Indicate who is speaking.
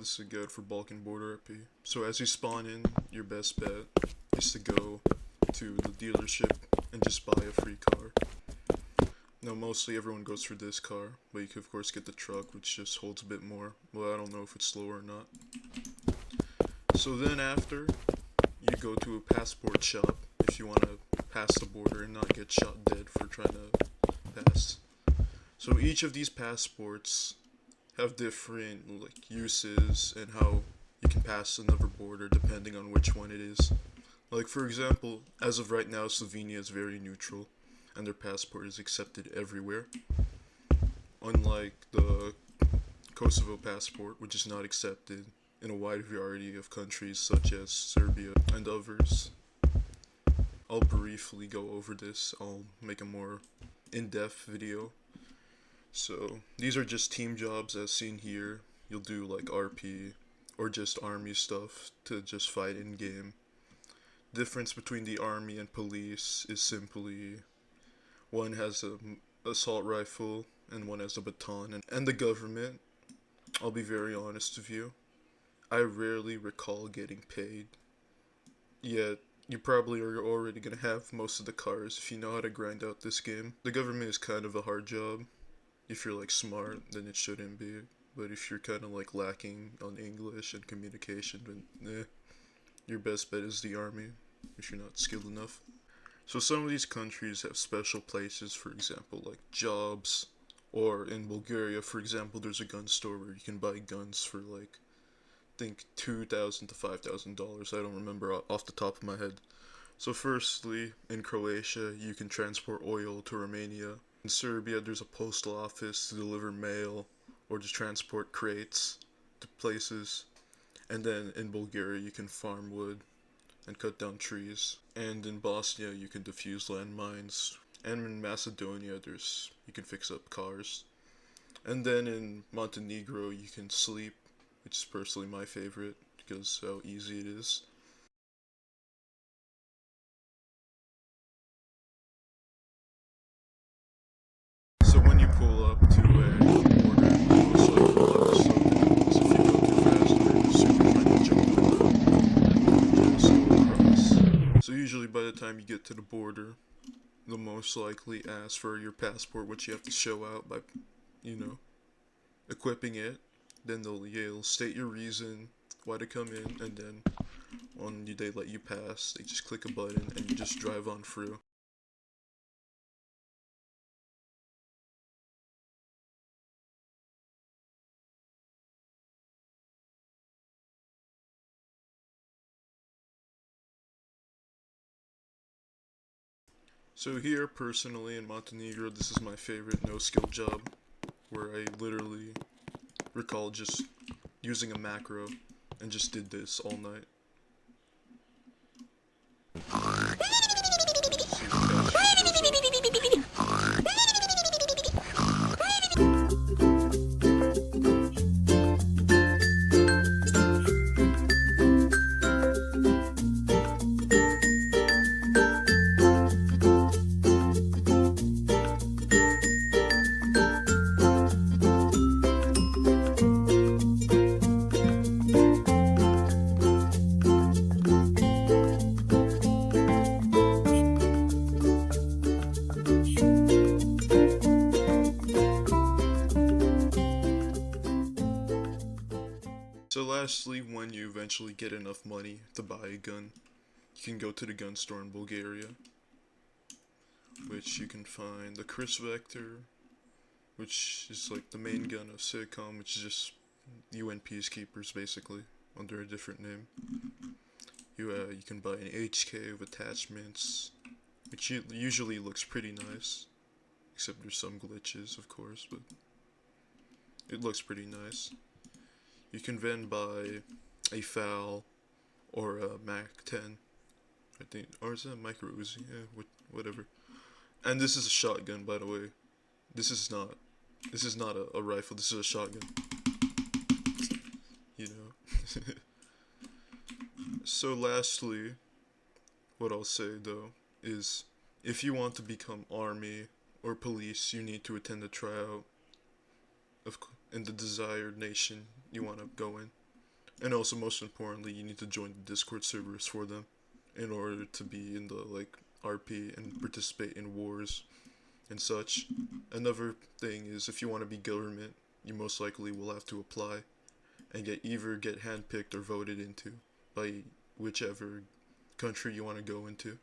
Speaker 1: this is a guide for Balkan border RP. So as you spawn in, your best bet is to go to the dealership and just buy a free car. Now mostly everyone goes for this car, but you can of course get the truck, which just holds a bit more. Well, I don't know if it's slower or not. So then after, you go to a passport shop if you want to pass the border and not get shot dead for trying to pass. So each of these passports have different uses and how you can pass another border depending on which one it is. Like for example, as of right now, Slovenia is very neutral and their passport is accepted everywhere. Unlike the Kosovo passport, which is not accepted in a wide variety of countries such as Serbia and others. I'll briefly go over this. I'll make a more in-depth video. So these are just team jobs as seen here. You'll do like RP or just army stuff to just fight in game. Difference between the army and police is simply one has a assault rifle and one has a baton. And the government, I'll be very honest with you, I rarely recall getting paid. Yet you probably are already gonna have most of the cars if you know how to grind out this game. The government is kind of a hard job. If you're like smart, then it shouldn't be. But if you're kind of like lacking on English and communication, then your best bet is the army if you're not skilled enough. So some of these countries have special places, for example, like jobs, or in Bulgaria, for example, there's a gun store where you can buy guns for like, I think $2,000 to $5,000. I don't remember off the top of my head. So firstly, in Croatia, you can transport oil to Romania. In Serbia, there's a postal office to deliver mail or to transport crates to places. And then in Bulgaria, you can farm wood and cut down trees. And in Bosnia, you can defuse landmines. And in Macedonia, you can fix up cars. And then in Montenegro, you can sleep, which is personally my favorite because how easy it is. So when you pull up to a border, most likely you'll have to slow down because if you go too fast, they're super trying to jump and just go across. So usually by the time you get to the border, they'll most likely ask for your passport, which you have to show out by, equipping it. Then you'll state your reason why to come in, and then when they let you pass, they just click a button and you just drive on through. So here, personally, in Montenegro, this is my favorite no-skill job, where I literally recall just using a macro and just did this all night. See the cash just goes up. So lastly, when you eventually get enough money to buy a gun, you can go to the gun store in Bulgaria, which you can find the Chris Vector, which is like the main gun of Sitcom, which is just UN peacekeepers basically, under a different name. You can buy an HK with attachments, which usually looks pretty nice, except there's some glitches of course, but it looks pretty nice. You can then buy a FAL or a Mac 10, I think, or is that a micro Uzi? Yeah, whatever. And this is a shotgun, by the way. This is not a rifle. This is a shotgun. You know. So lastly, what I'll say though is, if you want to become army or police, you need to attend a tryout in the desired nation you want to go in. And also, most importantly, you need to join the Discord servers for them in order to be in the like RP and participate in wars and such. Another thing is if you want to be government, you most likely will have to apply and get handpicked or voted into by whichever country you want to go into.